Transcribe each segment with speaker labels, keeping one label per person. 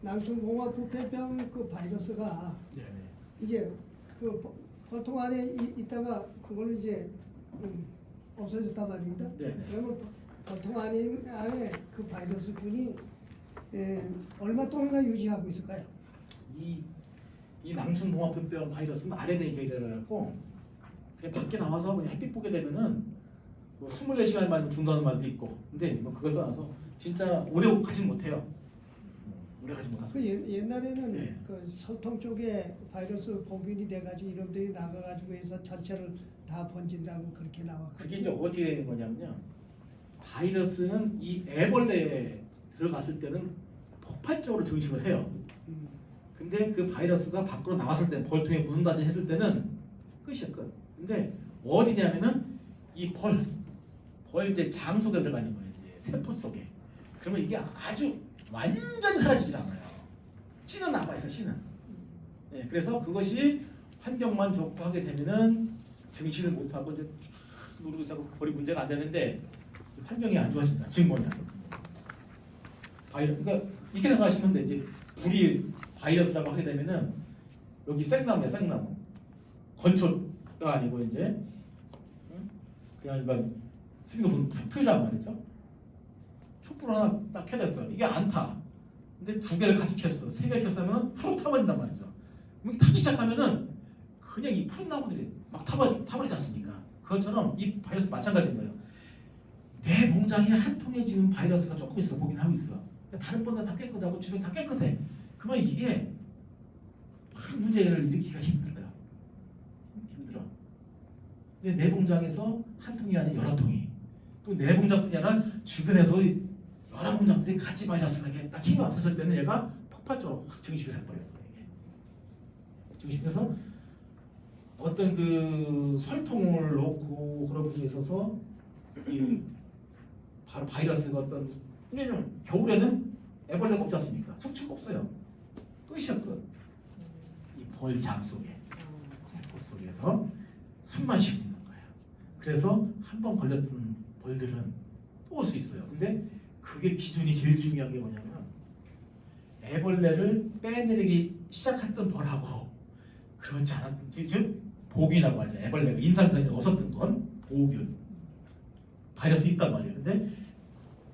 Speaker 1: 낭충봉화 부패병 그 바이러스가
Speaker 2: 네네.
Speaker 1: 이게 그 보통 안에 있다가 그걸로 이제 없어졌단 말입니다.
Speaker 2: 네.
Speaker 1: 그러면 보통 안에 그 바이러스균이 얼마 동안이나 유지하고 있을까요?
Speaker 2: 이 낭충봉화병 바이러스는 RNA 계열이라고 그냥 밖에 나와서 그냥 햇빛 보게 되면은 뭐 24시간 만에 죽는다는 말도 있고, 근데 뭐 그걸 떠나서 진짜 오래 가진 못해요. 오래 가지
Speaker 1: 그
Speaker 2: 못하습니다.
Speaker 1: 옛날에는
Speaker 2: 네.
Speaker 1: 그 서통 쪽에 바이러스 봉균이 돼가지고 이놈들이 나가가지고 해서 전체를 다 번진다고 그렇게 나왔거든요.
Speaker 2: 그게 이제 어떻게 되는 거냐면요. 바이러스는 이 애벌레에 들어갔을 때는 폭발적으로 증식을 해요. 근데 그 바이러스가 밖으로 나왔을 때 벌통에 묻는다든지 했을 때는 끝이야, 끝. 근데 어디냐면은 이 벌 이제 장 속에 들어가는 거예요. 이제 세포 속에. 그러면 이게 아주 완전히 사라지질 않아요. 씨는 남아있어, 씨는. 네, 그래서 그것이 환경만 좋고 하게 되면은 증식을 못하고 이제 쭉 누르고 있어서 벌이 문제가 안 되는데 환경이 안 좋아진다. 지금 뭐냐? 그러니까 이렇게 생각하시면 돼. 이제 불이 바이러스라고 하게 되면은 여기 생나무야, 생나무. 건초가 아니고 이제 그냥 일반 스미노 풀이란 말이죠. 촛불 하나 딱 켜졌어. 이게 안 타. 근데 두 개를 같이 켰어. 세 개를 켰으면 훅 타버린단 말이죠. 그럼 타기 시작하면은 그냥 이 푸른 나무들이 막 타버리지 않습니까? 그것처럼 이 바이러스 마찬가지인 거예요. 내 농장에 한 통에 지금 바이러스가 조금 있어 보긴 하고 있어. 다른 번은 다 깨끗하고 주변 다 깨끗해. 그러면 이게 큰 문제를 일으키기가 힘들어요. 힘들어. 근데 내 공장에서 한 통이 아니라 여러 통이, 또 내 공장뿐이 아니라 주변에서 여러 공장들이 같이 바이러스가 이게 딱 힘이 합쳤을 때는 얘가 폭발적으로 확 증식을 해버려요. 이게. 증식해서 어떤 그 설통을 놓고 그런 부분에 있어서 이 바로 바이러스가 어떤, 왜냐면 겨울에는 애벌레가 없지 않습니까? 숙취가 없어요. 끝이야, 끝. 이 벌장 속에, 세포 속에서 숨만 쉬고 있는 거예요. 그래서 한 번 걸렸던 벌들은 또 올 수 있어요. 근데 그게 기준이 제일 중요한 게 뭐냐면 애벌레를 빼내리기 시작했던 벌하고 그렇지 않았던, 즉 보균이라고 하죠. 애벌레가 인산성이 없었던 건 보균. 바이러스 있단 말이에요. 근데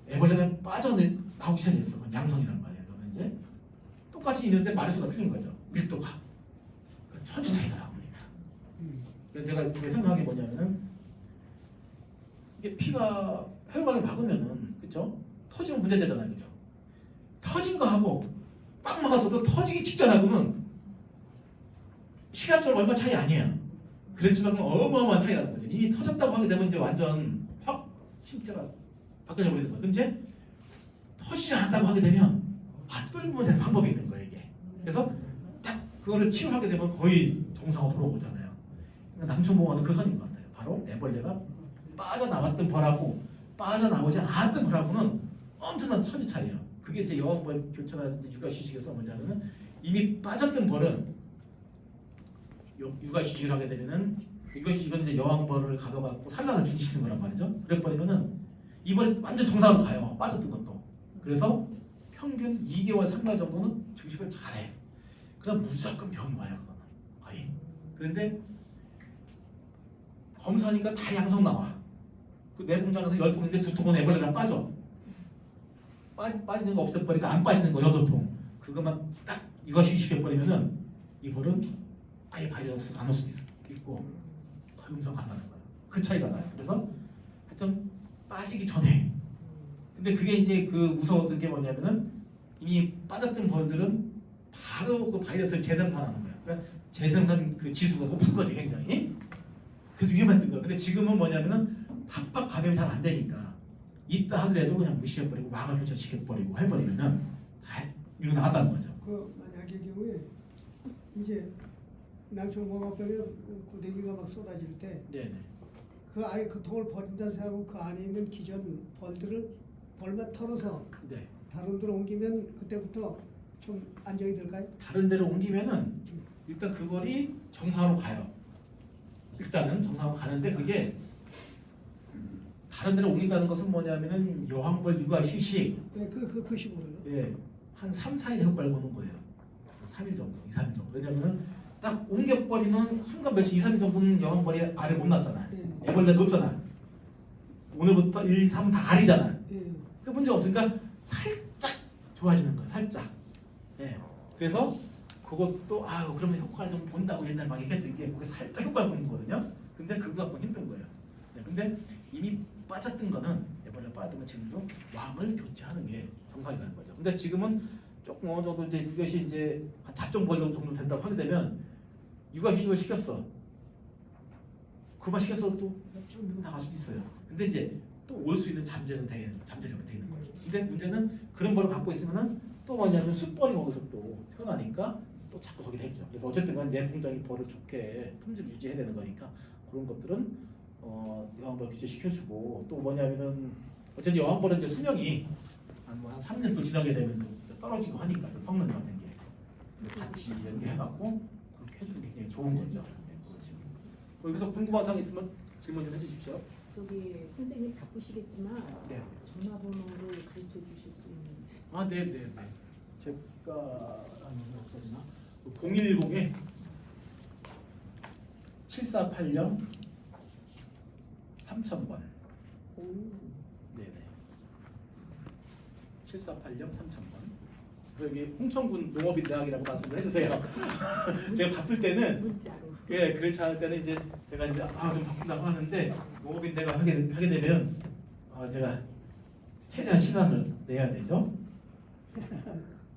Speaker 2: 애벌레가 빠져나오기 시작했어. 양성이란 말이에요. 그러면 이제 똑같이 있는데 마리수가 틀린 거죠. 밀도가. 천지 차이가 나옵니다. 그래서 제가 이렇게 생각한 게 뭐냐면은 이게 피가 혈관을 막으면은, 그쵸? 터지면 문제되잖아요. 그죠? 터진 거 하고 꽉 막았어도 터지기 직전에 그러면 시간적으로 얼마 차이 아니에요. 그렇지만 어마어마한 차이라는 거죠. 이미 터졌다고 하게 되면 이제 완전 확 심체가 바뀌어 버리는 거예요. 근데 터지지 않았다고 하게 되면 뚫으면 되는 방법이 있는 거예요. 이게. 그래서 딱 그거를 치유하게 되면 거의 정상으로 돌아오잖아요. 낭충봉화도 그 선인 것 같아요. 바로 애벌레가 빠져나왔던 벌하고 빠져나오지 않았던 벌하고는 엄청난 천지 차이예요. 그게 이제 여왕벌 교차라든지 육아휴식에서 뭐냐면은 이미 빠졌던 벌은 육아휴식을 하게 되면은, 육아휴식은 이제 여왕벌을 가둬갖고 산란을 중시키는 거란 말이죠. 그래버리면은 이번에 완전 정상으로 가요. 빠졌던 것도. 그래서 평균 2개월 3개월 정도는 증식을 잘해. 그럼 무조건 병이 와요. 그거는 거의. 그런데 검사하니까 다 양성 나와. 그 내 공장에서 10통인데 2통은 애벌레가 빠져. 빠지는 거 없애버리니까 안 빠지는 거 8통. 그것만 딱 이것이 시켜버리면은 이 벌은 아예 바이러스가 안 올 수도 있고 거의 음성 안 나는 거예요. 그 차이가 나요. 그래서 하여튼 빠지기 전에. 근데 그게 이제 그 무서웠던 게 뭐냐면은 이미 빠졌던 벌들은 바로 그 바이러스를 재생산하는 거예요. 그러니까 재생산 그 지수가 높은 거지, 굉장히. 그래서 위험했던 거예요. 근데 지금은 뭐냐면은 팍팍 감염이 잘 안 되니까 있다 하더라도 그냥 무시해버리고 왕을 교차시켜버리고 해버리면은 다 이거 나갔다는 거죠.
Speaker 1: 그 만약의 경우에 이제 낭충봉화병에 고데기가 막 쏟아질 때
Speaker 2: 네네.
Speaker 1: 그 아예 그 통을 버린다 생각하고 그 안에 있는 기존 벌들을 벌만 털어서
Speaker 2: 네.
Speaker 1: 다른 데로 옮기면 그때부터 좀 안정이 될까요?
Speaker 2: 다른 데로 옮기면은 일단 그 벌이 정상으로 가요. 일단은 정상으로 가는데 그게 다른 데로 옮긴다는 것은 뭐냐면은 여왕벌 육아 휴식.
Speaker 1: 네, 그 식으로요.
Speaker 2: 예. 한 3, 4일 효과를 보는 거예요. 3일 정도, 2, 3일 정도. 왜냐면은 딱 옮겨버리면 순간 며칠 2, 3일 정도는 여왕벌이 알을 못 낳잖아. 애벌레가 없잖아. 오늘부터 1, 3 다 알이잖아. 그 문제가 없으니까 살짝 좋아지는 거야. 살짝. 예. 그래서 그것도 그러면 효과를 좀 본다고 옛날 막 얘기했던 게 그게 살짝 효과를 보는 거거든요. 근데 그거 갖고 힘든 거예요. 네. 근데 이미 빠졌던 거는 애벌레 빠졌던 지금도 왕을 교체하는 게 정상이라는 거죠. 근데 지금은 조금 어느 정도 이제 그것이 이제 한 잡종벌 정도 된다고 하게 되면 육아 휴직을 시켰어. 그만 시켰어도 또쭉 밀고 나갈 수도 있어요. 근데 이제 또 올 수 있는 잠재력이 돼 있는 거예요. 근데 문제는 그런 벌을 갖고 있으면은 또 뭐냐면 숯벌이 거기서 또 태어나니까 또 자꾸 저기 되죠. 그래서 어쨌든 간에 내 공장이 벌을 좋게 품질 유지해야 되는 거니까 그런 것들은 여왕벌 교체시켜주고 또 뭐냐면은 어쨌든 여왕벌은 이제 수명이 한 3년 또 지나게 되면 또 떨어지고 하니까 또 성능 같은 게 같이 연계해갖고 그렇게 해주는 게 굉장히 좋은 거죠. 여기서 궁금한 사항 있으면 질문 좀 해주십시오.
Speaker 3: 저기 선생님 바쁘시겠지만
Speaker 2: 네.
Speaker 3: 전화번호를 가르쳐 주실 수 있는지.
Speaker 2: 네네네. 제가 없었나? 010에 7480 3000번. 네네. 7480 3000번. 여기 홍천군 농업인대학이라고 말씀을 해주세요. 제가 바쁠 때는
Speaker 3: 문자로.
Speaker 2: 예, 그렇지 않을 때는 이제 제가 이제 좀 바쁜다고 하는데 농업인대가 하게 되면 제가 최대한 시간을 내야 되죠.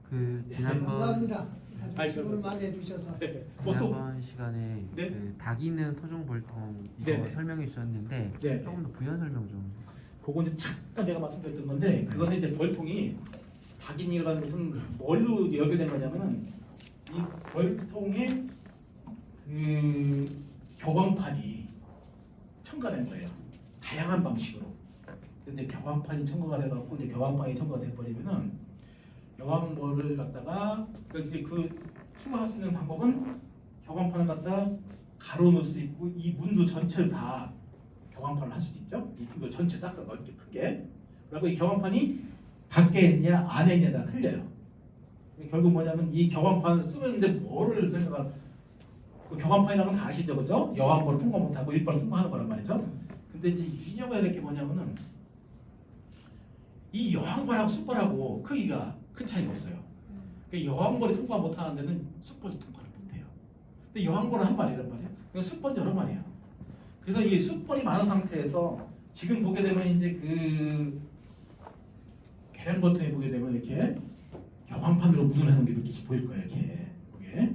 Speaker 4: 그 지난번
Speaker 1: 감사합니다.
Speaker 2: 아이,
Speaker 1: 아주 질문을
Speaker 2: 그렇습니다.
Speaker 1: 많이 해주셔서.
Speaker 2: 네.
Speaker 4: 지난번 시간에
Speaker 2: 네?
Speaker 4: 그 닭이는 토종 벌통 이거
Speaker 2: 네네.
Speaker 4: 설명해 주셨는데
Speaker 2: 네.
Speaker 4: 조금 더 부연 설명 좀.
Speaker 2: 그거 이제 잠깐 내가 말씀드렸던 건데 그거는 이제 벌통이 박인이라는 것은 뭘로 이제 연결된 거냐면은 이 벌통에 그 격왕판이 첨가된 거예요. 다양한 방식으로. 근데 격왕판이 첨가가 돼갖고 이제 격왕판이 첨가가 돼버리면은 여왕벌을 갖다가 이제 그 추가할 수 있는 방법은 격왕판을 갖다 가로놓을 수도 있고 이 문도 전체를 다 격왕판을 할 수도 있죠. 이걸 전체 싹 다 넓게 크게. 그리고 이 격왕판이 밖에 있냐 안에 있냐가 틀려요. 결국 뭐냐면 이 격왕판을 쓰면 이제 뭐를 생각할 그 격왕판이라는 건 다 아시죠, 그죠? 여왕벌을 통과 못하고 일벌을 통과하는 거란 말이죠. 근데 이제 유념해야 될 게 뭐냐면은 이 여왕벌하고 숯벌하고 크기가 큰 차이가 없어요. 그 여왕벌이 통과 못하는 데는 숯벌이 통과를 못해요. 근데 여왕벌은 한 마리란 말이에요. 숯벌은 여러 마리야. 그래서 이 숯벌이 많은 상태에서 지금 보게 되면 이제 그 계량버튼에 보게 되면 이렇게 여왕판으로 문을 해놓은 게 이렇게 보일 거예요. 이렇게 그게.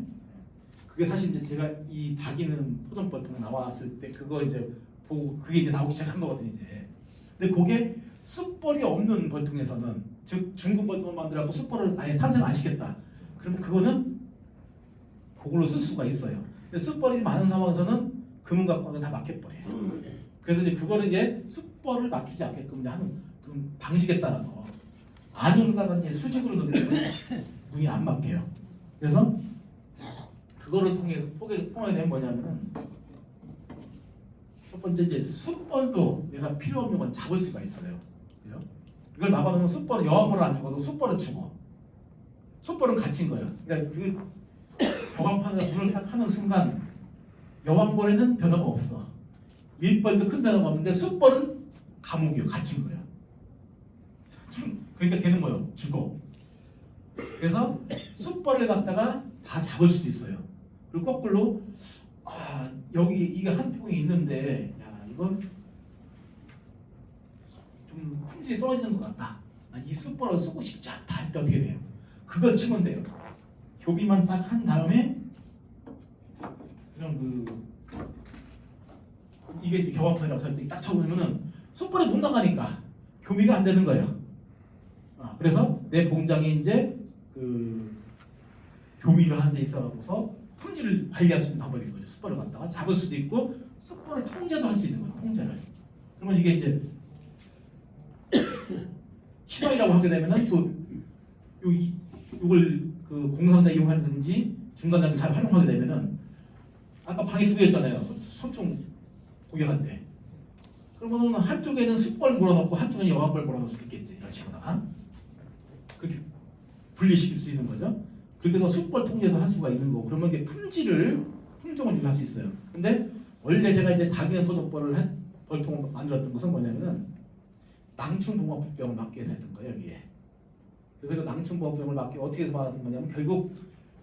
Speaker 2: 그게 사실 이제 제가 이 닭이는 토종벌통 나왔을 때 그거 이제 보고 그게 이제 나오기 시작한 거거든요. 이제. 근데 그게 숯벌이 없는 벌통에서는 즉 중국 벌통을 만들어서 숯벌을 아예 탄생 안 시켰다. 그러면 그거는 그걸로 쓸 수가 있어요. 근데 숯벌이 많은 상황에서는 금은각과는 다 막혀버려요. 그래서 이제 그거를 이제 숯벌을 막히지 않게끔 이제 하는 그런 방식에 따라서 안으로다가 이제 수직으로 넣게 되면 문이 안 막혀요. 그래서 그거를 통해서 포함되는 뭐냐면은 첫 번째 이제 숯벌도 내가 필요 없는 건 잡을 수가 있어요. 그죠? 이걸 막아놓으면 숯벌은 여왕벌은 안 죽어도 숯벌은 죽어. 숯벌은 갇힌 거예요. 그러니까 그 격왕판을 문을 딱 하는 순간 여왕벌에는 변화가 없어. 일벌도 큰 변화가 없는데 숯벌은 감옥이요. 갇힌 거예요. 그러니까 걔는 뭐예요? 죽어. 그래서 숯벌을 갖다가 다 잡을 수도 있어요. 그리고 거꾸로 여기 이게 한 통이 있는데 야 이건 좀 품질이 떨어지는 것 같다. 이 숯벌을 쓰고 싶지 않다 할 때 어떻게 돼요? 그걸 치면 돼요. 교비만 딱 한 다음에 그냥 이게 이제 격왕판이라고 할 때 딱 쳐보면은 숯벌이 못 나가니까 교미가 안 되는 거예요. 그래서 내 공장에 이제 그 교미를 하는 데 있어서 품질을 관리할 수 있는 방법인 거죠. 숯벌을 갖다가 잡을 수도 있고 숯벌을 통제도 할 수 있는 거예요. 통제를. 그러면 이게 이제 실험이라고 하게 되면은 또 이걸 그 공사자 이용하든지 중간단을 잘 활용하게 되면은 아까 방이 두 개였잖아요. 소총 공격할 때. 그러면은 한쪽에는 숯벌 몰아넣고 한쪽에는 여왕벌 몰아넣을 수 있겠지. 이런 식으로다가. 그렇게. 분리시킬 수 있는 거죠. 그렇게 해서 숯벌 통제도 할 수가 있는 거고 그러면 이게 품종을 유지할 수 있어요. 근데 원래 제가 이제 다기는 토종벌을 벌통을 만들었던 것은 뭐냐면은 낭충봉합병을 막게 됐던 거예요 여기에. 그래서 그 낭충봉합병을 막게 어떻게 해서 막은 거냐면 결국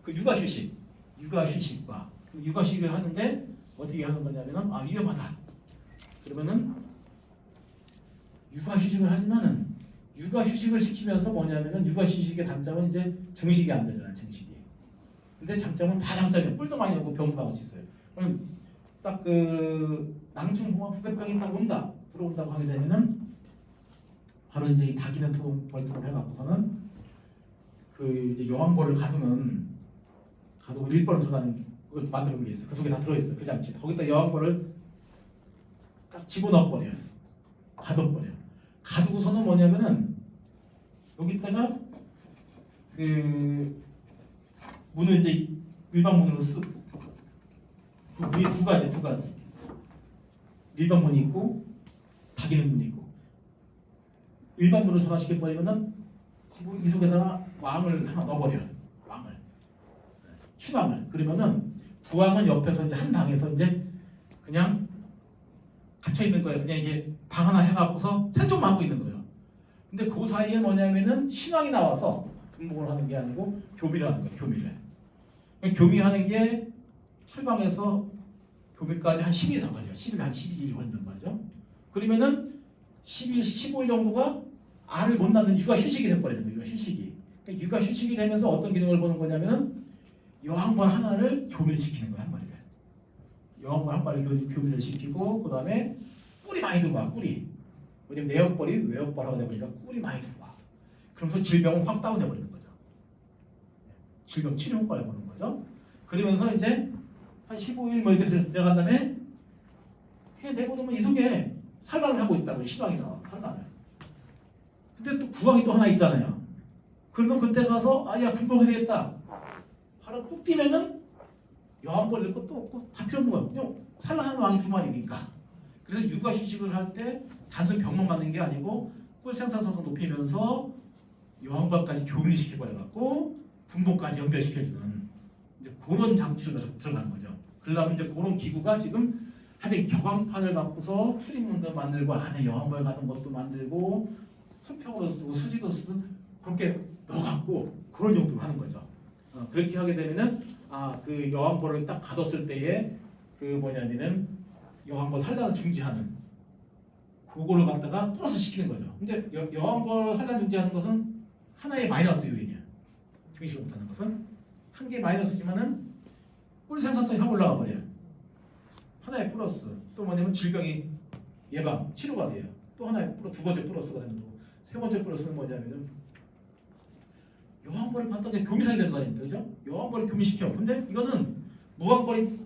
Speaker 2: 그 육아휴식과 육아휴식을 하는데 어떻게 하는 거냐면은 위험하다. 그러면은 육아휴식을 하지만은 육아휴식을 시키면서 뭐냐면은 육아휴식의 단점은 이제 증식이 안 되잖아요. 증식이. 근데 장점은 다 장점이에요. 뿔도 많이 나고 병도 나올 수 있어요. 그럼 딱 그 낭충봉합병이 딱 들어온다고 하게 되면은 바로 이제 이 다기는 벌통을 해갖고서는 그 이제 여왕벌을 가두고 일벌을 들어가는 그걸 만들어 놓은 게 있어. 그 속에 다 들어있어. 그 장치. 거기다 여왕벌을 딱 집어넣어버려요. 가둬버려요. 가두고서는 뭐냐면은 여기다가 그 문을 이제 일반 문으로 그 위에 두 가지. 일반 문이 있고 다기는 문이 있고 일반 문으로 전환시켜버리면은 이 속에다가 왕을 하나 넣어버려요. 왕을. 신왕을. 그러면은 구왕은 옆에서 이제 한 방에서 이제 그냥 갇혀 있는 거예요. 그냥 이게 방 하나 해갖고서 생존만 하고 있는 거예요. 근데 그 사이에 뭐냐면은 신왕이 나와서 분봉을 하는 게 아니고 교미를 하는 거예요. 교미하는 게 출방에서 교미까지 한 10일 이상 걸려요. 10일 한 12일이 걸린단 말이죠. 그러면은 10일, 15일 정도가 알을 못 낳는 육아휴식이 돼버리는 거예요. 육아휴식이 되면서 어떤 기능을 보는 거냐면은 여왕벌 하나를 교미시키는 거야. 한 마리를. 여왕벌 한 마리 교미를 시키고 그 다음에 꿀이 많이 들어와. 꿀이. 왜냐면 내역벌이 외역벌하고 되버리니까 꿀이 많이 들어와. 그러면서 질병을 확 다운해버리는 거죠. 질병 치료 효과를 보는 거죠. 그러면서 이제 한 15일 뭐 이렇게 들어간 다음에 해내보면 이 속에 산란을 하고 있다고 신왕이 나와. 산란을. 근데 또 구왕이 또 하나 있잖아요. 그러면 그때 가서 야 분봉해야겠다. 바로 뚝 뛰면은 여왕벌 낼 것도 없고 다 필요 없는 거예요. 그냥 산란하는 왕이 두 마리니까. 그래서 육아휴식을 할 때 단순 병만 맞는 게 아니고 꿀 생산성도 높이면서 여왕벌까지 교미를 시켜버려갖고 분봉까지 연결시켜주는 이제 그런 장치로 들어가는 거죠. 그러려면 이제 그런 기구가 지금 하여튼 격앙판을 갖고서 출입문도 만들고 안에 여왕벌 같은 것도 만들고 수평으로 쓰고 수직으로 쓰든 그렇게 넣어갖고 그런 정도로 하는 거죠. 그렇게 하게 되면은 그 여왕벌을 딱 가뒀을 때에 그 뭐냐면은 여왕벌 산란을 중지하는 그거를 갖다가 플러스 시키는 거죠. 근데 여왕벌 산란 중지하는 것은 하나의 마이너스 요인이야. 증식을 못하는 것은 한 개의 마이너스지만은 꿀 생산성이 확 올라가 버려요. 하나의 플러스. 또 뭐냐면 질병이 예방 치료가 돼요. 또 하나의 두 번째 플러스가 되는 거고 세 번째 플러스는 뭐냐면은 여왕벌을 봤더니 교미하게 되는 거 아닙니까? 그죠? 여왕벌을 교미시켜. 근데 이거는 무왕벌이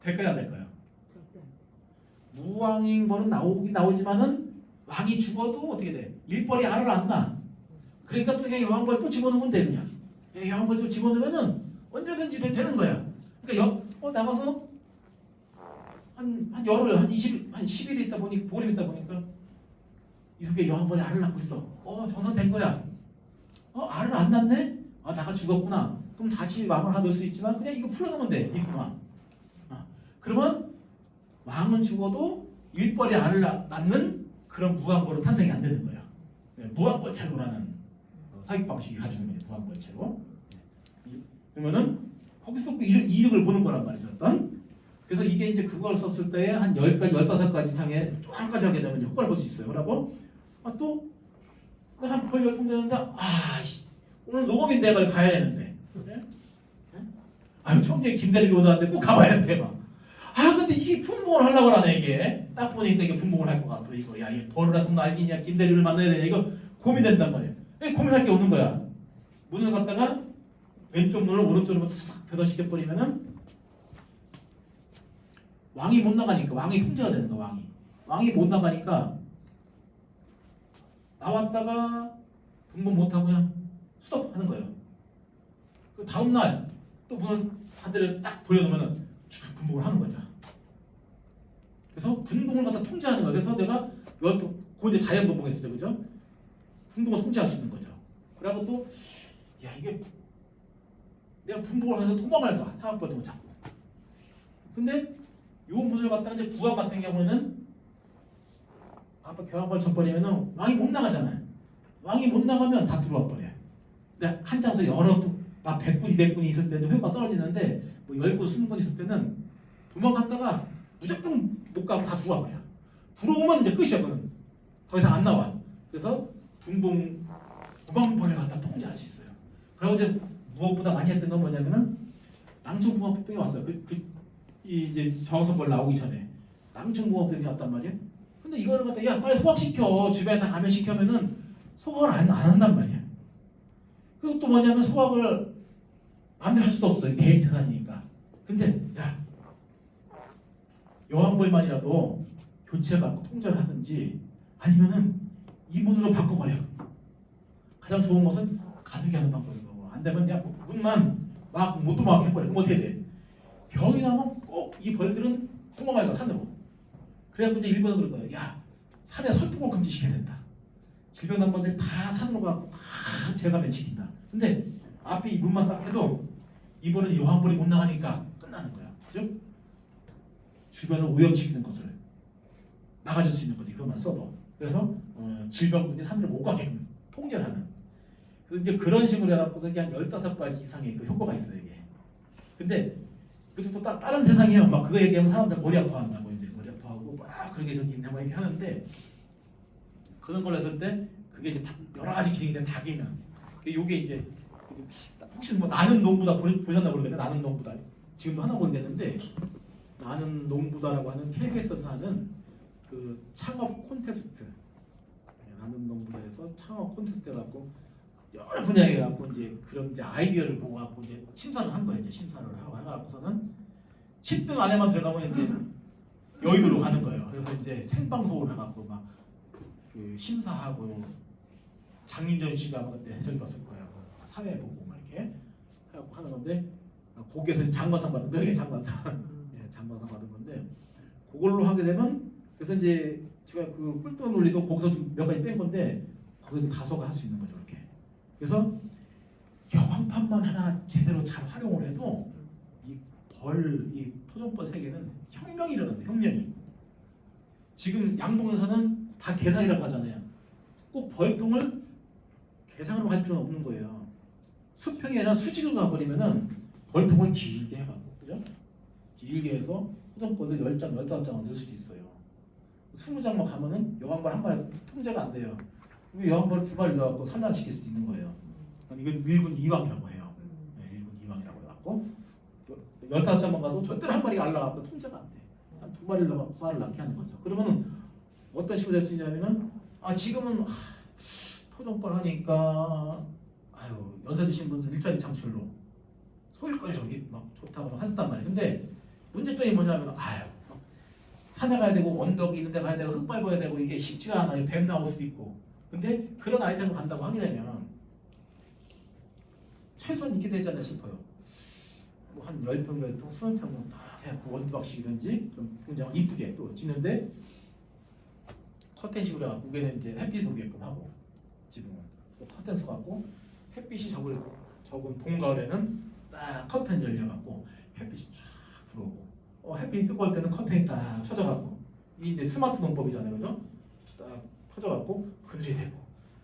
Speaker 2: 될까요? 안 될까요?
Speaker 3: 절대 안 돼.
Speaker 2: 무왕인 거는 나오지만은 왕이 죽어도 어떻게 돼? 일벌이 알을 안 낳아. 그러니까 또 그냥 여왕벌 또 집어넣으면 되느냐? 여왕벌 좀 집어넣으면은 언제든지 되는 거야. 그러니까 나가서 한 열흘, 한 10일 있다 보니 보름 있다 보니까 이 속에 여왕벌이 알을 낳고 있어. 정상된 거야. 알을 안 낳네? 나가 죽었구나. 그럼 다시 왕을 하나 넣을 수 있지만 그냥 이거 풀어놓으면 돼. 있구만. 그러면 왕은 죽어도 일벌이 알을 낳는 그런 무왕벌은 탄생이 안 되는 거야. 무왕벌체로라는 사육 방식이 가지고 있는 무왕벌체로. 그러면은 거기서 또 이득을 보는 거란 말이죠. 그래서 이게 이제 그걸 썼을 때에 한 10가지, 15가지 이상의 쪼한까지 하게 되면 효과를 볼 수 있어요. 그러고 또 한 거의 열풍 되는데 오늘 녹음인데 내가 가야 되는데 청주에 김대리가 오다는데 꼭 가봐야 되는데 근데 이게 분봉을 하려고 하네 이게 딱 보니까 이게 분봉을 할 것 같아 이거 이 벌을 같은 거 알기냐 김대리를 만나야 되냐 이거 고민된단 말이에요. 고민할 게 없는 거야. 문을 갖다가 왼쪽 문을 오른쪽으로 싹 변화시켜버리면은 왕이 못 나가니까 왕이 통제가 되는 거야. 왕이 못 나가니까 나왔다가 분봉 못하고 그냥 스톱하는 거예요. 그 다음날 또 문을 반대로 딱 돌려놓으면 분봉을 하는 거죠. 그래서 분봉을 갖다 통제하는 거예요. 그래서 내가 이제 자연 분봉했었죠, 그죠? 분봉을 통제할 수 있는 거죠. 그리고 또 야 이게 내가 분봉을 하는데 도망갈 거야. 사각벌통을 잡고. 근데 요 문을 갖다가 이제 국왕 같은 경우는 아까 경항벌 쳐버리면은 왕이 못 나가잖아요. 왕이 못 나가면 다 들어와 버려요. 근데 한 장에서 여러 막 100군, 200군이 있을 때도 효과가 떨어지는데 뭐 10군, 20군 있을 때는 도망갔다가 무조건 못 가고 다 들어와 버려. 들어오면 이제 끝이야. 더 이상 안 나와. 그래서 도망벌을 갖다 통제할 수 있어요. 그리고 이제 무엇보다 많이 했던 건 뭐냐면은 낭충붕어병이 왔어요. 이 이제 정성벌 나오기 전에 낭충붕어병이 왔단 말이에요. 근데 이거를 갖다 야 빨리 소각시켜 주변에 다 감염시켜면은 소각을 안 한단 말이야. 그것도 뭐냐면 소각을 마음대로 할 수도 없어요. 개인 재산이니까. 근데 야 여왕벌만이라도 교체받고 통제를 하든지 아니면은 이문으로 바꿔버려. 가장 좋은 것은 가득히 하는 방법이고 안 되면 야 문만 막 못 도망가게 해버려. 그럼 어떻게 돼? 병이 나면 꼭 이 벌들은 도망갈 거야 산으로. 그래갖고 이제 일본은 그럴 거예요. 야 산에 설통을 금지시켜야 된다. 질병 난번들이 다 산으로 가고 다 재감염시킨다. 근데 앞에 이 문만 딱 해도 이번엔 여왕벌이 못 나가니까 끝나는 거야. 그죠? 주변을 오염시키는 것을 막아줄 수 있는 거지. 그것만 써도. 그래서 질병군이 산으로 못 가게끔 통제를 하는. 근데 그런 식으로 해갖고서 한 15가지 이상의 그 효과가 있어요 이게. 근데 그것도 또 다른 세상이에요. 막 그거 얘기하면 사람들 머리 아파한다고 이제 머리 아파하고 막 그런 게 저기 있네 막 이렇게 하는데 그런 걸 했을 때 그게 이제 여러 가지 기능이 된 닭이면 요게 이제 혹시 뭐 나는 농부다 보셨나 모르겠는데 나는 농부다 지금도 하나 모르겠는데 나는 농부다라고 하는 KBS에서 하는 그 창업 콘테스트 나는 농부다에서 창업 콘테스트 해갖고 여러 분야에 갖고 이제 그런 이제 아이디어를 보고 갖고 이제 심사를 한 거예요. 이제 심사를 하고 해갖고서는 10등 안에만 들어가면 이제 여의도로 가는 거예요. 그래서 이제 생방송을 해갖고 막 그 심사하고 장인전 씨가 막 그때 해설 봤을 거예요. 사회 보고 막 이렇게 해갖고 하는 건데 거기에서 장관상 받은 거예요. 장관상. 예, 장관상 받은 건데 그걸로 하게 되면 그래서 이제 제가 그 꿀떡 논리도 거기서 좀 몇 가지 뺀 건데 거기도 가서가 할 수 있는 거죠. 이렇게. 그래서 여왕판만 하나 제대로 잘 활용을 해도 이 토종벌 세계는 혁명이 일어난다. 혁명이. 지금 양동에서는 다 개상이라고 하잖아요. 꼭 벌통을 개상으로 할 필요는 없는 거예요. 수평이 아니라 수직으로 가버리면은 벌통을 길게 해갖고 그죠? 길게 해서 토종벌을 10장, 15장을 넣을 수도 있어요. 20장만 가면은 여왕벌 한 마리 통제가 안 돼요. 여왕벌 2마리 넣어갖고 산란시킬 수도 있는 거예요. 이건 1군 2왕이라고 해요. 네, 1군 2왕이라고 해갖고 15장만 가도 절대로 한 마리가 알라갖고 통제가 안 돼. 한 2마리를 넣어서 소화를 낳게 하는 거죠. 그러면은 어떤 식으로 될 수 있냐면은 지금은 토종벌 하니까 연세 드신 분들 일자리 창출로 소일거리로 막 좋다고 하셨단 말이에요. 근데 문제점이 뭐냐면 산에 가야 되고 언덕이 있는 데 가야 되고 흙 밟아야 되고 이게 쉽지가 않아요. 뱀 나올 수도 있고. 근데 그런 아이템을 간다고 하게 되면 최소한 이렇게 되지 않나 싶어요. 뭐 한 10평, 10평, 20평은 다 해갖고 원두박식이든지 좀 굉장히 이쁘게 또 짓는데 커튼식으로 해갖고 위에는 이제 햇빛 오게끔 하고 지붕은 커튼 써갖고 햇빛이 적은 봄, 가을에는 딱 커튼 열려갖고 햇빛이 쫙 들어오고 햇빛이 뜨거울 때는 커튼이 딱 쳐져갖고 이게 이제 스마트 농법이잖아요. 그죠? 딱 쳐져갖고 그늘이 되고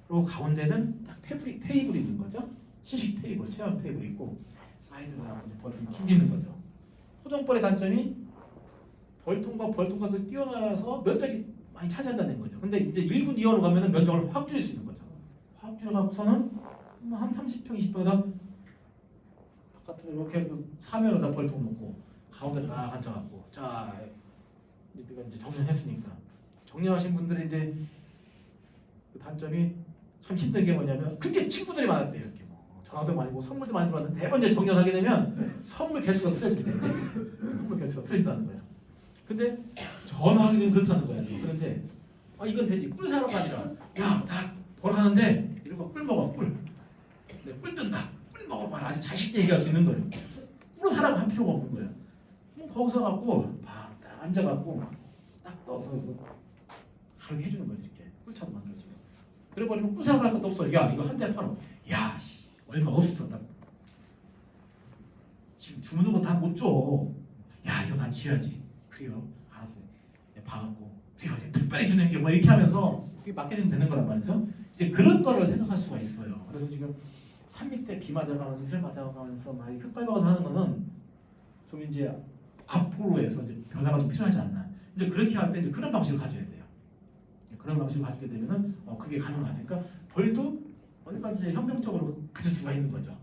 Speaker 2: 그리고 가운데는 딱 테이블이 있는 거죠. 시식 테이블, 체험 테이블이 있고 사이드가 벌통이 낑기는 거죠. 토종벌의 단점이 벌통과 벌통과를 뛰어나서 면적이 많이 차지한다는 거죠. 근데 이제 1군 2왕으로 가면은 면적을 확 줄일 수 있는 거죠. 확 줄여갖고서는 한 30평, 20평에다 바깥으로 이렇게 사면에다 벌통 놓고 가운데 딱 앉아갖고 자 내가 이제 정리했으니까 정리하신 분들이 이제 그 단점이 참 힘든 게 뭐냐면 그렇게 친구들이 많았대요. 이렇게 전화도 많이 오고 선물도 많이 들어왔는데 매번 이제 정리하게 되면 선물 개수가 틀려진대요. 선물 개수가 틀려진다는 거야. 근데 전화하기는 그렇다는 거야. 그런데 이건 되지. 꿀 사러 가니라 나 벌 하는데 이러고 꿀 먹어 꿀. 근데 꿀 뜬다. 꿀 먹으러 가라. 아주 자식들 얘기할 수 있는 거예요. 꿀을 사라고 할 필요가 없는 거예요. 그럼 거기서 갖고 딱 앉아갖고 딱 떠서 그렇게 해주는 거지. 이렇게 꿀차도 만들어주고. 그래버리면 꿀 사러 갈 것도 없어. 야 이거 한 대 팔어. 야 얼마 없어. 나 지금 주문한 거 다 못 줘. 야 이거 난 줘야지. 그래요. 알았어요. 봐갖고 그래요. 특별히 주는 게 뭐 이렇게 하면서 그게 마케팅 되는 거란 말이죠. 이제 그런 거를 생각할 수가 있어요. 그래서 지금 산 밑에 비 맞아가면서 이슬 맞아가면서 막 흙발 박아서 하는 거는 좀 이제 앞으로 해서 이제 변화가 좀 필요하지 않나. 이제 그렇게 할 때 이제 그런 방식을 가져야 돼요. 그런 방식을 가지게 되면은 그게 가능하니까 벌도 얼마든지 현명적으로 가질 수가 있는 거죠.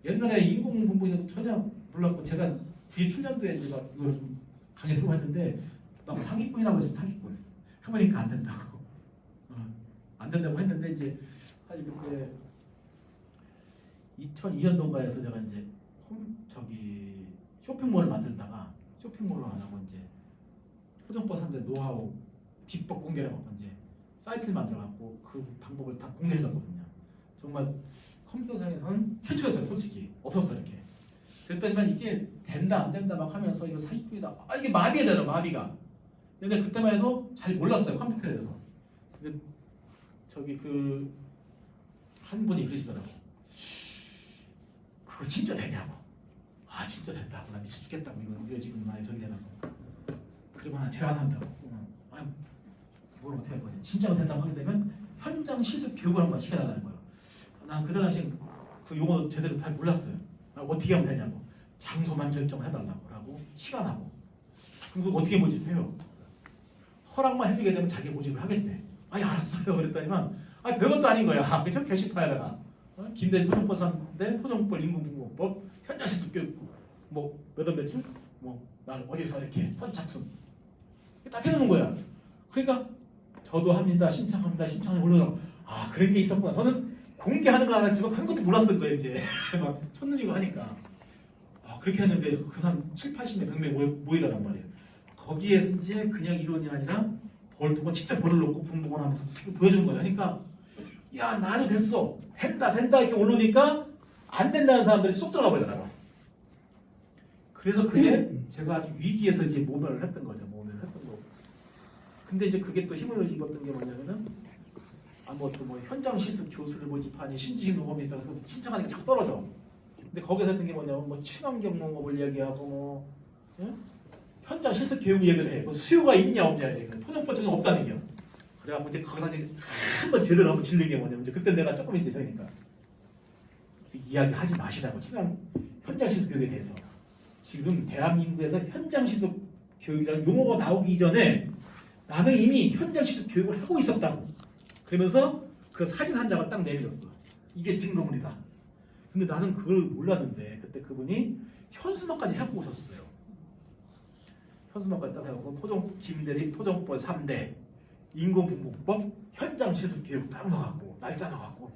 Speaker 2: 옛날에 인공분부에서 전혀 몰랐고 제가 97년도에 이제 막 이걸 좀 강의를 하고 했는데 막 사기꾼이라고 했어요. 사기꾼. 해보니까 안 된다고. 안 된다고 했는데 이제 사실 그때 2002년도인가에서 제가 이제 쇼핑몰을 만들다가 쇼핑몰을 안 하고 이제 토종법 사람들 노하우 비법 공개를 하고 이제 사이트를 만들어갖고 그 방법을 다 공개해줬거든요. 정말 컴퓨터상에서는 최초였어요. 솔직히 없었어 이렇게. 그랬더니만 이게 된다 안 된다 막 하면서 이거 사기꾼이다. 이게 마비가 되더라 마비가. 근데 그때만 해도 잘 몰랐어요 컴퓨터에 대해서. 근데 저기 그 한 분이 그러시더라고. 그거 진짜 되냐고. 진짜 된다고. 나 미쳐 죽겠다고. 이거 지금 나의 저기 되라고. 그러면 제가 안 한다고. 뭘 어떻게 할 거냐. 진짜로 된다고 하게 되면 현장 실습 교육을 한번 시켜달라는 거예요. 난 그 당시에 그 용어 제대로 잘 몰랐어요. 어떻게 하면 되냐고. 장소만 결정을 해달라고 시간하고. 그럼 그거 어떻게 모집해요? 허락만 해주게 되면 자기 모집을 하겠대. 알았어요. 그랬더니만 별것도 아닌 거야. 그쵸? 게시판에다가 김대 토종법 3대 토종법 인구분고법 현장 실습 교육 몇 월 며칠 날 어디서 이렇게 선착순 딱 해놓는 거야. 그러니까 저도 합니다. 신청해 올려놓고 그런 게 있었구나. 저는 공개하는 거 알았지만 그런 것도 몰랐던 거예요. 이제 막 첫눈이고 하니까 그렇게 했는데 그 사람 7, 80명 100명 모이더란 말이에요. 거기에서 이제 그냥 이론이 아니라 볼트고 직접 볼을 놓고 분봉을 하면서 보여주는 거예요. 그러니까 야 나는 됐어. 된다 이렇게 올라오니까 안 된다는 사람들이 쏙 들어가 버리더라고요. 그래서 그게 제가 아주 위기에서 이제 모면을 했던 거죠. 모면을 했던 거고. 근데 이제 그게 또 힘을 입었던 게 뭐냐면은 또 현장 실습 교수를 모집하니 신지식 농업이니까 신청하는 게 자꾸 떨어져. 근데 거기서 했던 게 뭐냐면 친환경 농업을 이야기하고 현장 실습 교육 얘기를 해. 수요가 있냐 없냐 얘기는 토종법 중에 없다는 얘기야. 그래갖고 이제 거기서 이제 한번 제대로 한번 질린 게 뭐냐면 이제 그때 내가 조금 이제 저니까 이야기하지 마시라고 현장 실습 교육에 대해서. 지금 대한민국에서 현장 실습 교육이라는 용어가 나오기 이전에 나는 이미 현장 실습 교육을 하고 있었다고. 그러면서 그 사진 한 장을 딱 내밀었어. 이게 증거물이다. 근데 나는 그걸 몰랐는데 그때 그분이 현수막까지 해갖고 오셨어요. 현수막까지 딱 해갖고 김대리 토종법 3대 인공분봉법 현장 실습 교육 딱 넣어갖고 날짜 넣어갖고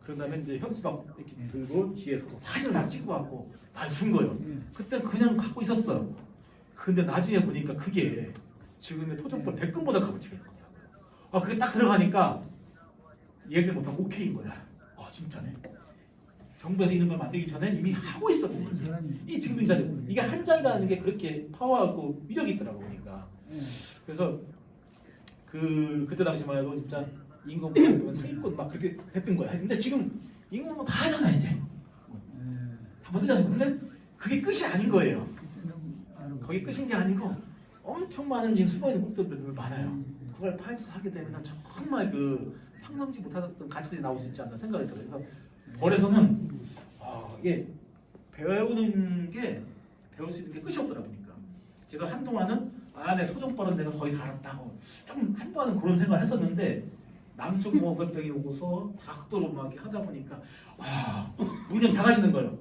Speaker 2: 그런 다음에 이제 현수막 이렇게 들고 뒤에 서서 사진을 다 찍고 갖고 날 준 거예요. 그때 그냥 갖고 있었어요. 근데 나중에 보니까 그게 지금의 토종법 100건보다 값어치가 있거든요. 그게 딱 들어가니까 얘기를 못하고 오케이인 거야. 진짜네. 정부에서 이런 걸 만들기 전에 이미 하고 있었네. 이 증빙자료. 이게 한 장이라는 게 그렇게 파워하고 위력이 있더라고 보니까. 그래서 그때 당시만 해도 진짜 인공분봉 사기꾼 막 그렇게 됐던 거야. 근데 지금 인공분봉 다 하잖아 이제. 다 못하지 않습니까? 근데 그게 끝이 아닌 거예요. 거기 끝인 게 아니고 엄청 많은 지금 숨어있는 목소리들 많아요. 그걸 파헤쳐서 하게 되면 정말 상상지 못하던 가치들이 나올 수 있지 않나 생각이 들어요. 그래서 벌에서는 이게 배울 수 있는 게 끝이 없더라 보니까 제가 한동안은 내 토종벌은 내가 거의 다 알았다고 좀 한동안은 그런 생각을 했었는데 남쪽 그쪽이 오고서 닭도로 막 이렇게 하다 보니까 눈이 좀 작아지는 거예요.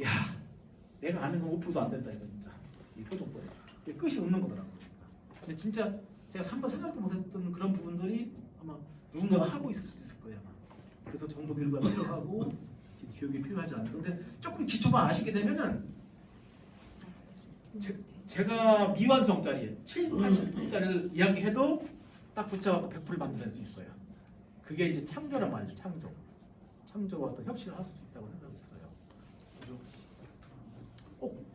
Speaker 2: 야 내가 아는 건 5%도 안 된다 이거 진짜 이 토종벌 이게 끝이 없는 거더라고요. 근데 진짜 제가 한번 생각도 못했던 그런 부분들이 아마 누군가가 하고 있을 수도 있을 거예요. 아마. 그래서 정보 교육가 필요하고 교육이 필요하지 않나. 근데 조금 기초만 아시게 되면은 제가 미완성짜리 7, 80분짜리를 이야기해도 딱 붙여갖고 100% 만들어낼 수 있어요. 그게 이제 창조란 말이죠. 창조와 어떤 혁신을 할 수도 있다고 생각이 들어요. 그래서 꼭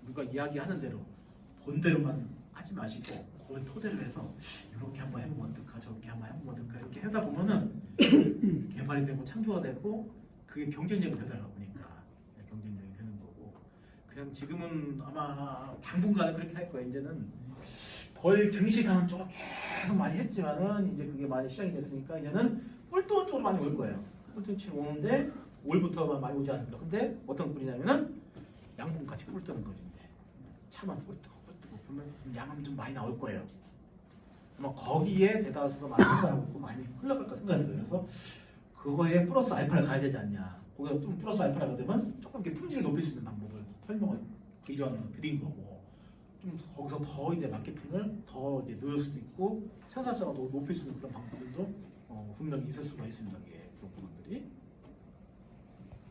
Speaker 2: 누가 이야기하는 대로 본대로만 하지 마시고 그걸 토대로 해서 이렇게 한번 해보면 어떨까 저렇게 한번 해보면 어떨까 이렇게 하다 보면은 개발이 되고 창조가 되고 그게 경쟁력이 되다가 보니까 경쟁력이 되는 거고 그냥 지금은 아마 당분간은 그렇게 할 거예요. 이제는 벌 증시가는 쪽으로 계속 많이 했지만은 이제 그게 많이 시작이 됐으니까 이제는 꿀돈 쪽으로 많이 올 거예요. 꿀돈 쪽으로 오는데 올부터 많이 오지 않을까. 근데 어떤 꿀이냐면은 양봉같이 꿀 뜨는 거지 이제 차만 꿀 뜨고 그러면 양은 좀 많이 나올 거예요. 아마 거기에 대다수가 많이 흘러가고 많이 흘러갈 것 생각이 들어요. 그래서 그거에 플러스 알파를 가야 되지 않냐. 거기가 좀 플러스 알파가 되면 조금 이렇게 품질을 높일 수 있는 방법을 설명을 드린 거고 좀 거기서 더 이제 마케팅을 더 이제 넣을 수도 있고 생산성을 더 높일 수 있는 그런 방법들도 분명히 있을 수가 있습니다. 그런 부분들이.